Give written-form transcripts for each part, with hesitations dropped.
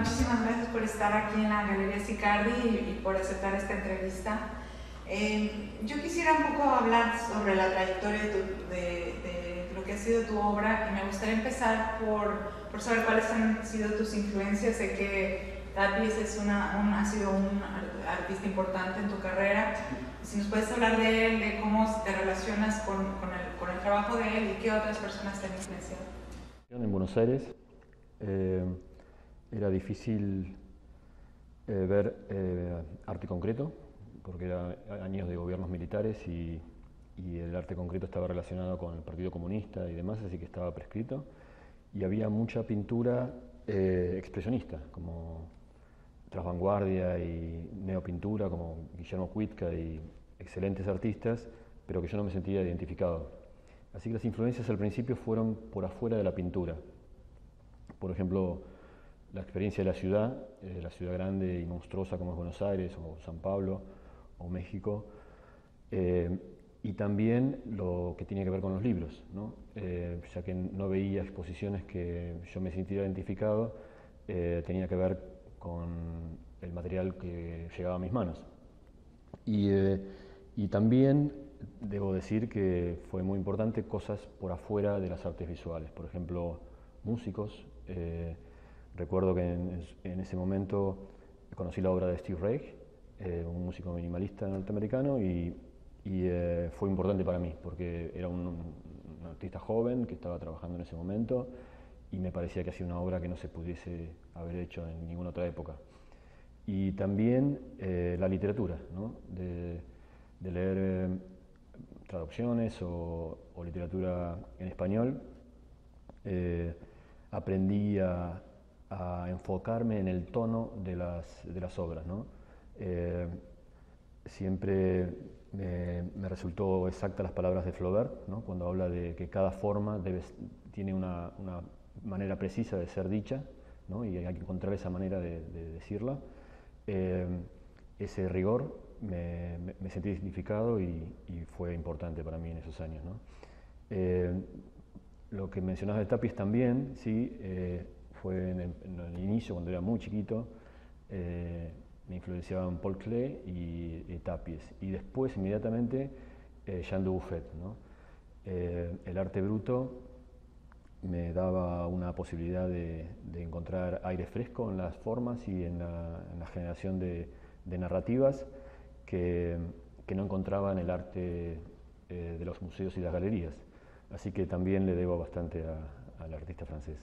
muchísimas gracias por estar aquí en la Galería Sicardi y por aceptar esta entrevista. Yo quisiera un poco hablar sobre la trayectoria de lo que ha sido tu obra, y me gustaría empezar por saber cuáles han sido tus influencias. Sé que Tapies ha sido un artista importante en tu carrera. Si nos puedes hablar de él, de cómo te relacionas con el trabajo de él y qué otras personas te han influenciado. En Buenos Aires era difícil ver arte concreto, porque eran años de gobiernos militares y el arte concreto estaba relacionado con el Partido Comunista y demás, así que estaba prescrito. Y había mucha pintura expresionista, como trasvanguardia y neopintura, como Guillermo Cuitca y excelentes artistas, pero que yo no me sentía identificado. Así que las influencias al principio fueron por afuera de la pintura. Por ejemplo, la experiencia de la ciudad grande y monstruosa como es Buenos Aires o San Pablo o México, y también lo que tiene que ver con los libros, ¿no? Ya que no veía exposiciones que yo me sintiera identificado, tenía que ver con el material que llegaba a mis manos. Y también debo decir que fue muy importante cosas por afuera de las artes visuales, por ejemplo, músicos. Recuerdo que en ese momento conocí la obra de Steve Reich, un músico minimalista norteamericano, y fue importante para mí, porque era un artista joven que estaba trabajando en ese momento, y me parecía que hacía una obra que no se pudiese haber hecho en ninguna otra época. Y también la literatura, ¿no? de leer traducciones o literatura en español. Aprendí a enfocarme en el tono de las obras, ¿no? Siempre me resultó exacta las palabras de Flaubert, ¿no? Cuando habla de que cada forma tiene una manera precisa de ser dicha, ¿no? Y hay que encontrar esa manera de decirla. Ese rigor me sentí identificado y fue importante para mí en esos años, ¿no? Lo que mencionabas de Tapies también, sí, fue en el inicio, cuando era muy chiquito. Me influenciaban Paul Klee y Tapies, y después inmediatamente Jean Dubuffet, ¿no? El arte bruto me daba una posibilidad de encontrar aire fresco en las formas y en la generación de narrativas que no encontraba en el arte de los museos y las galerías. Así que también le debo bastante al artista francés.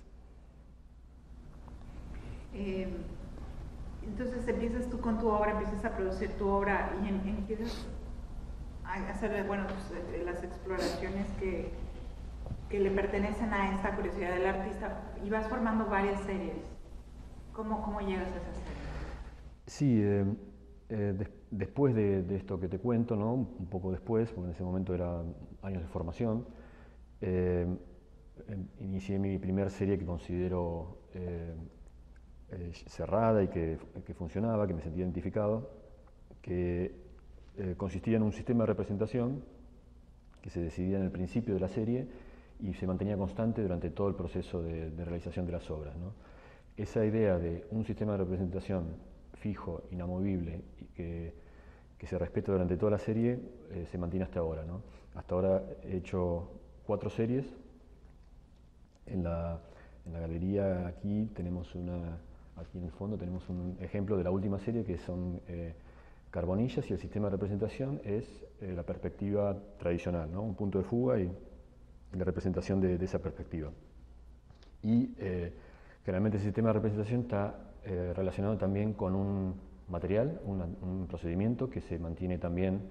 Entonces empiezas tú con tu obra, empiezas a producir tu obra y empiezas a hacer, bueno, pues, las exploraciones que le pertenecen a esta curiosidad del artista, y vas formando varias series. ¿Cómo llegas a esas series? Sí, después de esto que te cuento, ¿no? Un poco después, porque en ese momento eran años de formación, inicié mi primer serie que considero cerrada y que funcionaba, que me sentía identificado, que consistía en un sistema de representación que se decidía en el principio de la serie y se mantenía constante durante todo el proceso de realización de las obras, ¿no? Esa idea de un sistema de representación fijo, inamovible y que se respeta durante toda la serie se mantiene hasta ahora, ¿no? Hasta ahora he hecho 4 series. En la galería aquí aquí en el fondo tenemos un ejemplo de la última serie, que son Carbonillas, y el sistema de representación es la perspectiva tradicional, ¿no? Un punto de fuga y la representación de esa perspectiva. Y generalmente ese sistema de representación está relacionado también con un material, un procedimiento que se mantiene también,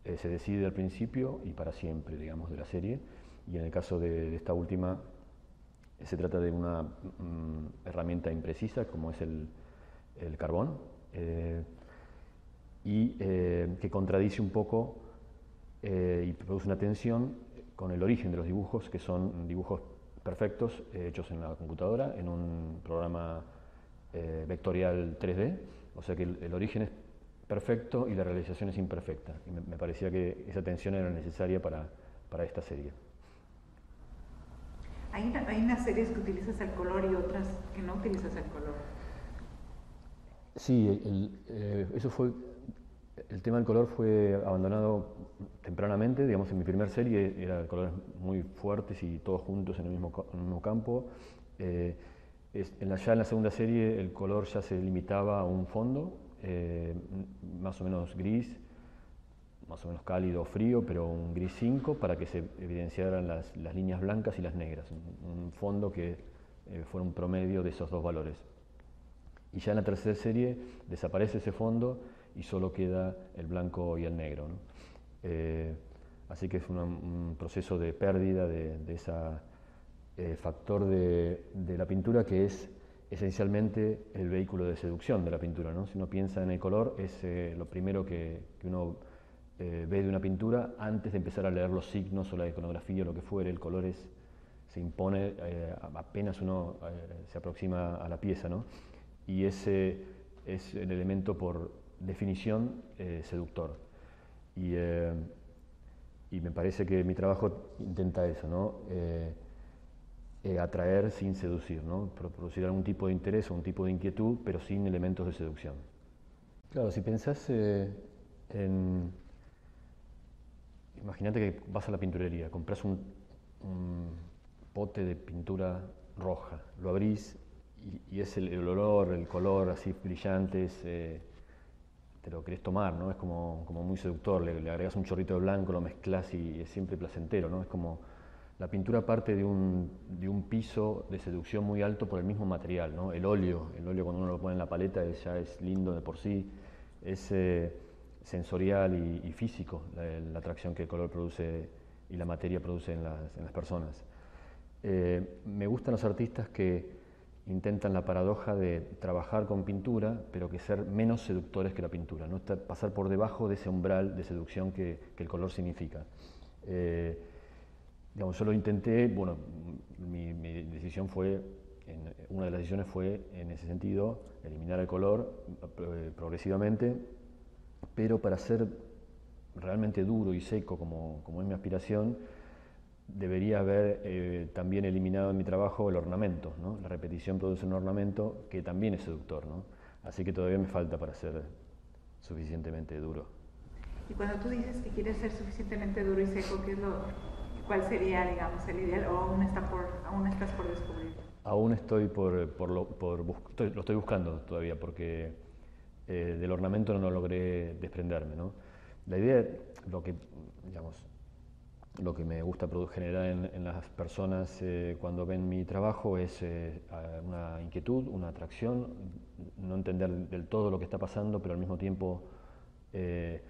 se decide al principio y para siempre, digamos, de la serie. Y en el caso de esta última, se trata de una herramienta imprecisa como es el carbón, y que contradice un poco y produce una tensión con el origen de los dibujos, que son dibujos perfectos hechos en la computadora, en un programa vectorial 3D, o sea que el origen es perfecto y la realización es imperfecta. Y me parecía que esa tensión era necesaria para esta serie. Hay unas series que utilizas el color y otras que no utilizas el color. Sí, eso fue, el tema del color fue abandonado tempranamente, digamos, en mi primer serie era colores muy fuertes y todos juntos en el mismo campo. Ya en la segunda serie el color ya se limitaba a un fondo, más o menos gris, más o menos cálido o frío, pero un gris 5 para que se evidenciaran las líneas blancas y las negras, un fondo que fuera un promedio de esos dos valores. Y ya en la tercera serie desaparece ese fondo y solo queda el blanco y el negro, ¿no? Así que es un proceso de pérdida de ese factor de la pintura que es esencialmente el vehículo de seducción de la pintura, ¿no? Si uno piensa en el color, es lo primero que uno ve de una pintura antes de empezar a leer los signos o la iconografía o lo que fuere. El color se impone apenas uno se aproxima a la pieza, ¿no? Y ese es el elemento por definición seductor. Y me parece que mi trabajo intenta eso, ¿no? Atraer sin seducir, ¿no? Producir algún tipo de interés o un tipo de inquietud, pero sin elementos de seducción. Claro, si pensás imagínate que vas a la pinturería, compras un pote de pintura roja, lo abrís y es el olor, el color así brillante, te lo querés tomar, ¿no? Es como muy seductor, le agregas un chorrito de blanco, lo mezclas y es siempre placentero, ¿no? Es como la pintura parte de un piso de seducción muy alto por el mismo material, ¿no? El óleo cuando uno lo pone en la paleta ya es lindo de por sí, es sensorial y físico la atracción que el color produce y la materia produce en las personas. Me gustan los artistas que intentan la paradoja de trabajar con pintura, pero que ser menos seductores que la pintura, ¿no? Pasar por debajo de ese umbral de seducción que el color significa. Digamos, yo lo intenté, bueno, mi decisión fue, una de las decisiones fue en ese sentido, eliminar el color progresivamente, pero para ser realmente duro y seco como es mi aspiración, debería haber también eliminado en mi trabajo el ornamento, ¿no? La repetición produce un ornamento que también es seductor, ¿no? Así que todavía me falta para ser suficientemente duro. Y cuando tú dices que quieres ser suficientemente duro y seco, ¿cuál sería, digamos, el ideal? ¿O aún estás por descubrir? Aún estoy lo estoy buscando todavía, porque del ornamento no logré desprenderme, ¿no? La idea, lo que me gusta generar en las personas cuando ven mi trabajo es una inquietud, una atracción, no entender del todo lo que está pasando, pero al mismo tiempo que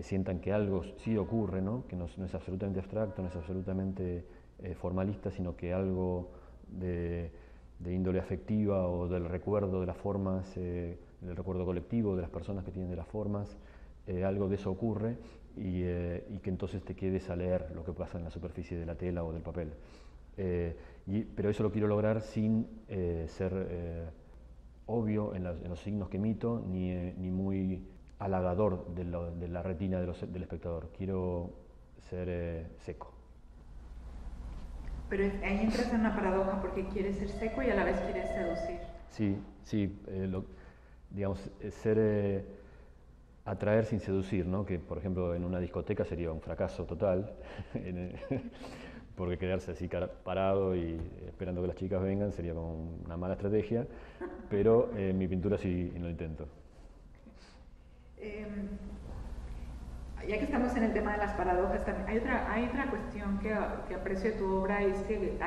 sientan que algo sí ocurre, ¿no? Que no es absolutamente abstracto, no es absolutamente formalista, sino que algo de índole afectiva o del recuerdo de las formas, del recuerdo colectivo de las personas que tienen de las formas, algo de eso ocurre y que entonces te quedes a leer lo que pasa en la superficie de la tela o del papel. Pero eso lo quiero lograr sin ser obvio en los signos que emito, ni muy halagador de la retina del espectador. Quiero ser seco. Pero ahí entras en una paradoja porque quieres ser seco y a la vez quieres seducir. Sí, digamos, atraer sin seducir, ¿no? Que por ejemplo en una discoteca sería un fracaso total, porque quedarse así parado y esperando que las chicas vengan sería como una mala estrategia, pero en mi pintura sí lo intento. Ya que estamos en el tema de las paradojas, también hay otra cuestión que aprecio de tu obra, es que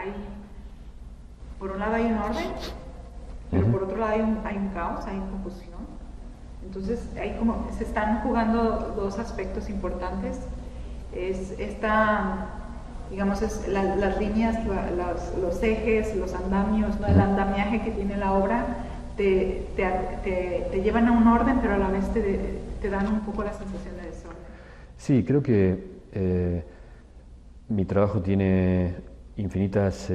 por un lado hay un orden, pero por otro lado hay un caos, hay confusión. Entonces se están jugando dos aspectos importantes. Es las líneas, los ejes, los andamios, ¿no? El andamiaje que tiene la obra te llevan a un orden, pero a la vez te dan un poco la sensación de desorden. Sí, creo que mi trabajo tiene infinitas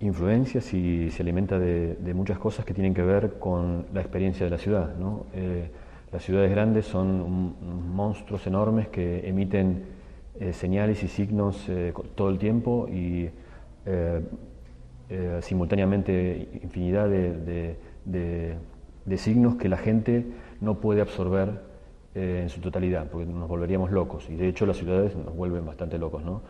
influencias y se alimenta de muchas cosas que tienen que ver con la experiencia de la ciudad, ¿no? Las ciudades grandes son monstruos enormes que emiten señales y signos todo el tiempo y simultáneamente infinidad de de signos que la gente no puede absorber en su totalidad, porque nos volveríamos locos, y de hecho las ciudades nos vuelven bastante locos, ¿no?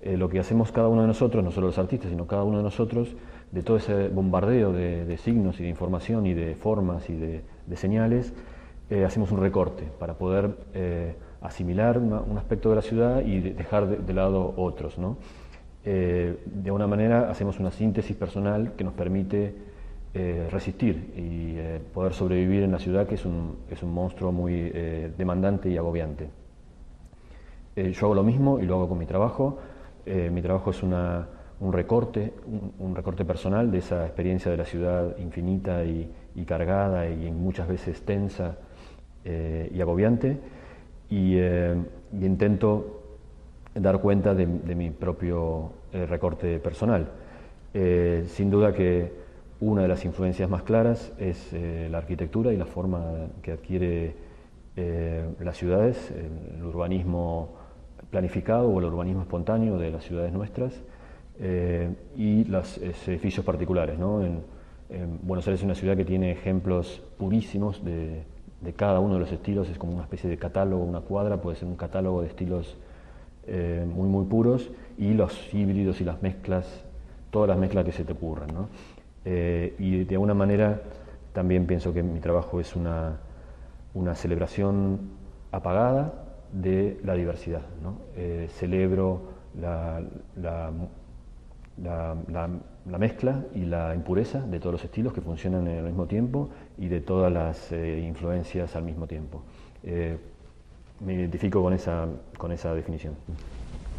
Lo que hacemos cada uno de nosotros, no solo los artistas, sino cada uno de nosotros, de todo ese bombardeo de signos y de información y de formas y de señales, hacemos un recorte para poder asimilar un aspecto de la ciudad y dejar de lado otros, ¿no? De una manera hacemos una síntesis personal que nos permite resistir y poder sobrevivir en la ciudad, que es un monstruo muy demandante y agobiante. Yo hago lo mismo y lo hago con mi trabajo. Mi trabajo es un recorte personal de esa experiencia de la ciudad infinita y cargada y muchas veces tensa y agobiante, y intento dar cuenta de mi propio recorte personal. Sin duda que una de las influencias más claras es la arquitectura y la forma que adquiere las ciudades, el urbanismo planificado o el urbanismo espontáneo de las ciudades nuestras, y los edificios particulares, ¿no? En Buenos Aires es una ciudad que tiene ejemplos purísimos de cada uno de los estilos. Es como una especie de catálogo. Una cuadra puede ser un catálogo de estilos muy puros, y los híbridos y las mezclas, todas las mezclas que se te ocurran, ¿no? Y de alguna manera también pienso que mi trabajo es una celebración apagada de la diversidad, ¿no? Celebro la mezcla y la impureza de todos los estilos que funcionan al mismo tiempo y de todas las influencias al mismo tiempo. Me identifico con esa definición.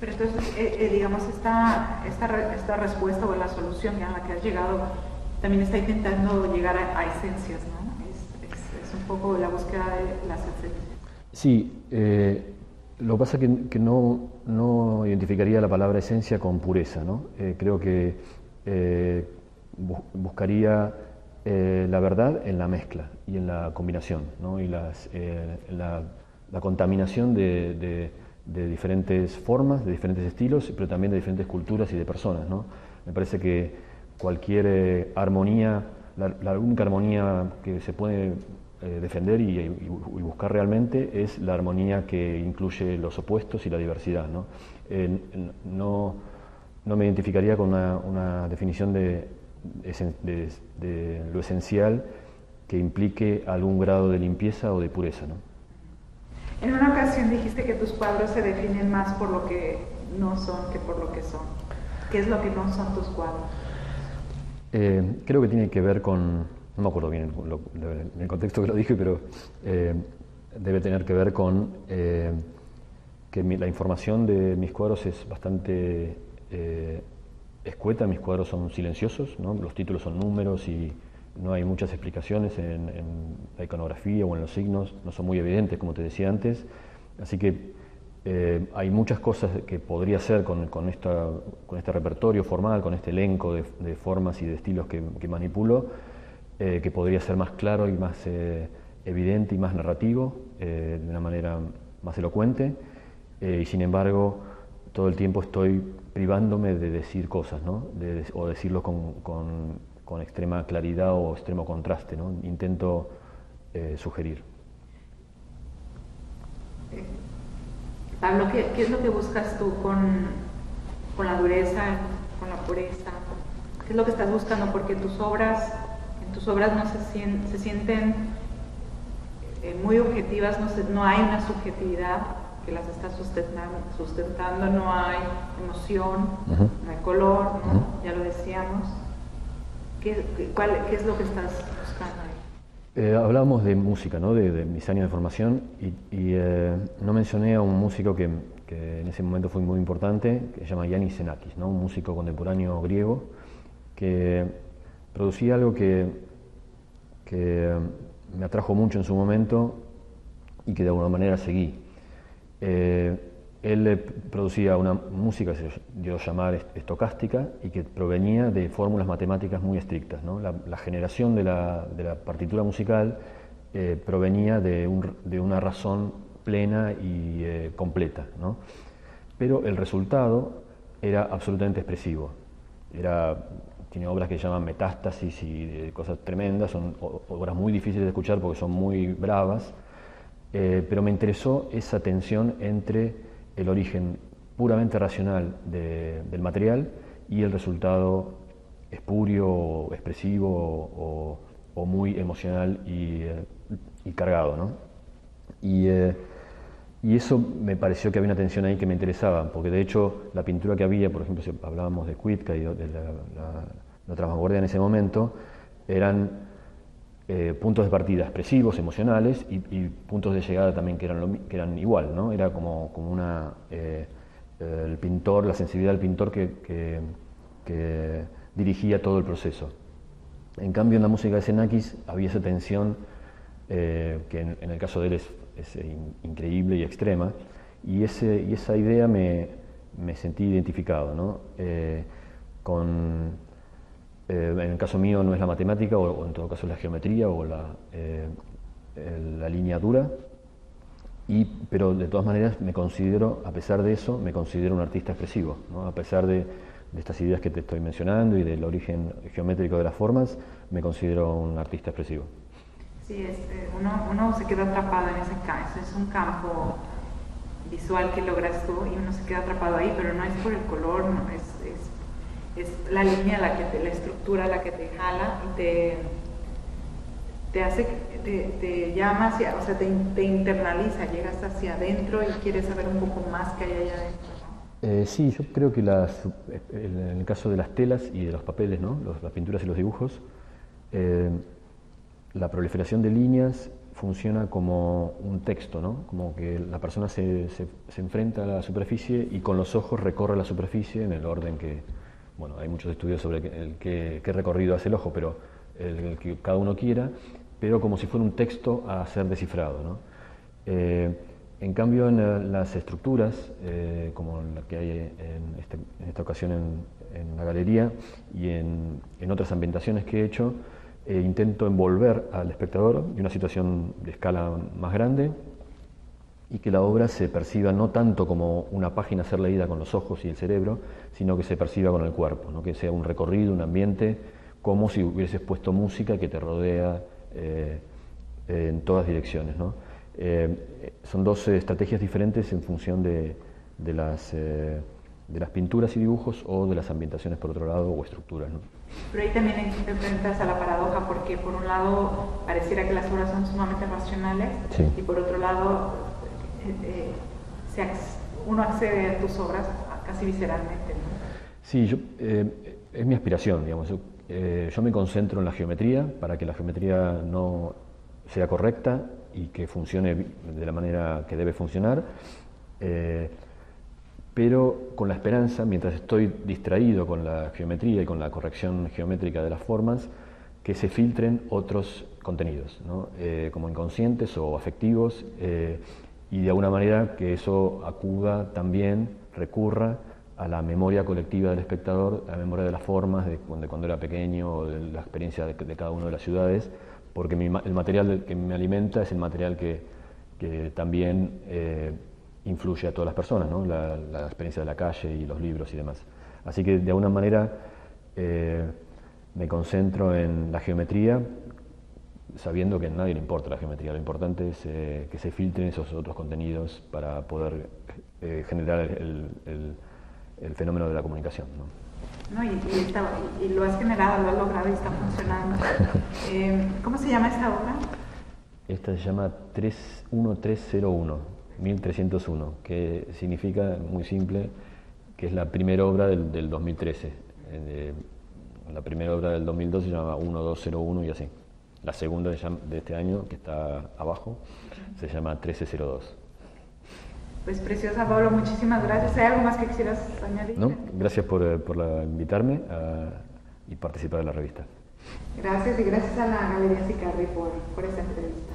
Pero entonces, digamos, esta respuesta o la solución a la que has llegado también está intentando llegar a esencias, ¿no? Es un poco la búsqueda de las esencias. Sí, lo que pasa es que no identificaría la palabra esencia con pureza, ¿no? Creo que buscaría la verdad en la mezcla y en la combinación, ¿no? Y la contaminación de diferentes formas, de diferentes estilos, pero también de diferentes culturas y de personas, ¿no? Me parece que cualquier armonía, la única armonía que se puede defender y buscar realmente es la armonía que incluye los opuestos y la diversidad, ¿no? No me identificaría con una definición de lo esencial que implique algún grado de limpieza o de pureza, ¿no? En una ocasión dijiste que tus cuadros se definen más por lo que no son que por lo que son. ¿Qué es lo que no son tus cuadros? Creo que tiene que ver con, no me acuerdo bien en el contexto que lo dije, pero debe tener que ver con que la información de mis cuadros es bastante escueta. Mis cuadros son silenciosos, ¿no? Los títulos son números y no hay muchas explicaciones en la iconografía o en los signos, no son muy evidentes, como te decía antes, así que hay muchas cosas que podría hacer con este repertorio formal, con este elenco de formas y de estilos que manipulo, que podría ser más claro y más evidente y más narrativo, de una manera más elocuente, y sin embargo todo el tiempo estoy privándome de decir cosas, ¿no? O decirlo con extrema claridad o extremo contraste, ¿no? Intento sugerir. Pablo, ¿qué es lo que buscas tú con la dureza, con la pureza? ¿Qué es lo que estás buscando? Porque en tus obras no se sienten muy objetivas, no hay una subjetividad que las está sustentando, no hay emoción, no hay color, ¿no? Ya lo decíamos. ¿Qué es lo que estás buscando ahí? Hablábamos de música, ¿no? de mis años de formación, y no mencioné a un músico que en ese momento fue muy importante, que se llama Yannis Xenakis, ¿no? Un músico contemporáneo griego que producía algo que me atrajo mucho en su momento y que de alguna manera seguí. Él producía una música que se dio a llamar estocástica y que provenía de fórmulas matemáticas muy estrictas, ¿no? La generación de la partitura musical provenía de una razón plena y completa, ¿no? Pero el resultado era absolutamente expresivo. Era tiene obras que se llaman Metástasis y cosas tremendas, son obras muy difíciles de escuchar porque son muy bravas, pero me interesó esa tensión entre el origen puramente racional del material y el resultado espurio, expresivo o muy emocional y cargado, ¿no? Y eso me pareció que había una tensión ahí que me interesaba, porque de hecho la pintura que había, por ejemplo, si hablábamos de Cuitca y de la otra vanguardia en ese momento, eran puntos de partida expresivos, emocionales, y puntos de llegada también que eran igual, ¿no? Era como el pintor, la sensibilidad del pintor que dirigía todo el proceso. En cambio, en la música de Xenakis había esa tensión que en el caso de él es increíble y extrema, y esa idea me sentí identificado, ¿no? En el caso mío no es la matemática, o en todo caso la geometría o la línea dura, pero de todas maneras me considero, a pesar de eso, me considero un artista expresivo, ¿no? A pesar de estas ideas que te estoy mencionando y del origen geométrico de las formas, me considero un artista expresivo. Sí, uno se queda atrapado en ese campo, es un campo visual que logras tú y uno se queda atrapado ahí, pero no es por el color, no, es la línea, la estructura la que te jala y te hace, te llama hacia, o sea, te internaliza, llegas hacia adentro y quieres saber un poco más que hay allá adentro. Sí, yo creo que en el caso de las telas y de los papeles, ¿no? Las pinturas y los dibujos, la proliferación de líneas funciona como un texto, ¿no? Como que la persona se enfrenta a la superficie y con los ojos recorre la superficie en el orden que, bueno, hay muchos estudios sobre qué recorrido hace el ojo, pero el que cada uno quiera, pero como si fuera un texto a ser descifrado, ¿no? En cambio, en las estructuras, como la que hay en esta ocasión en la galería y en otras ambientaciones que he hecho, intento envolver al espectador en una situación de escala más grande y que la obra se perciba no tanto como una página a ser leída con los ojos y el cerebro, sino que se perciba con el cuerpo, ¿no? Que sea un recorrido, un ambiente, como si hubieses puesto música que te rodea en todas direcciones, ¿no? Son dos estrategias diferentes en función de las pinturas y dibujos o de las ambientaciones por otro lado o estructuras, ¿no? Pero ahí también te enfrentas a la paradoja porque por un lado pareciera que las obras son sumamente racionales, sí, y por otro lado uno accede a tus obras casi visceralmente, ¿no? Sí, es mi aspiración, digamos. Yo me concentro en la geometría para que la geometría no sea correcta y que funcione de la manera que debe funcionar, pero con la esperanza, mientras estoy distraído con la geometría y con la corrección geométrica de las formas, que se filtren otros contenidos, ¿no? Como inconscientes o afectivos, y de alguna manera que eso acuda también, recurra a la memoria colectiva del espectador, a la memoria de las formas, de cuando era pequeño, o de la experiencia de cada una de las ciudades, porque el material que me alimenta es el material que también influye a todas las personas, ¿no? La experiencia de la calle y los libros y demás. Así que de alguna manera me concentro en la geometría, sabiendo que a nadie le importa la geometría. Lo importante es que se filtren esos otros contenidos para poder generar el fenómeno de la comunicación, ¿no? No, y lo has generado, lo has logrado y está funcionando. ¿Cómo se llama esta obra? Esta se llama 1301, 1301, que significa, muy simple, que es la primera obra del 2013. La primera obra del 2012 se llama 1201 y así. La segunda de este año, que está abajo, se llama 1302. Pues preciosa, Pablo, muchísimas gracias. ¿Hay algo más que quisieras añadir? No, gracias por invitarme y participar en la revista. Gracias, y gracias a la Galería Sicardi por esta entrevista.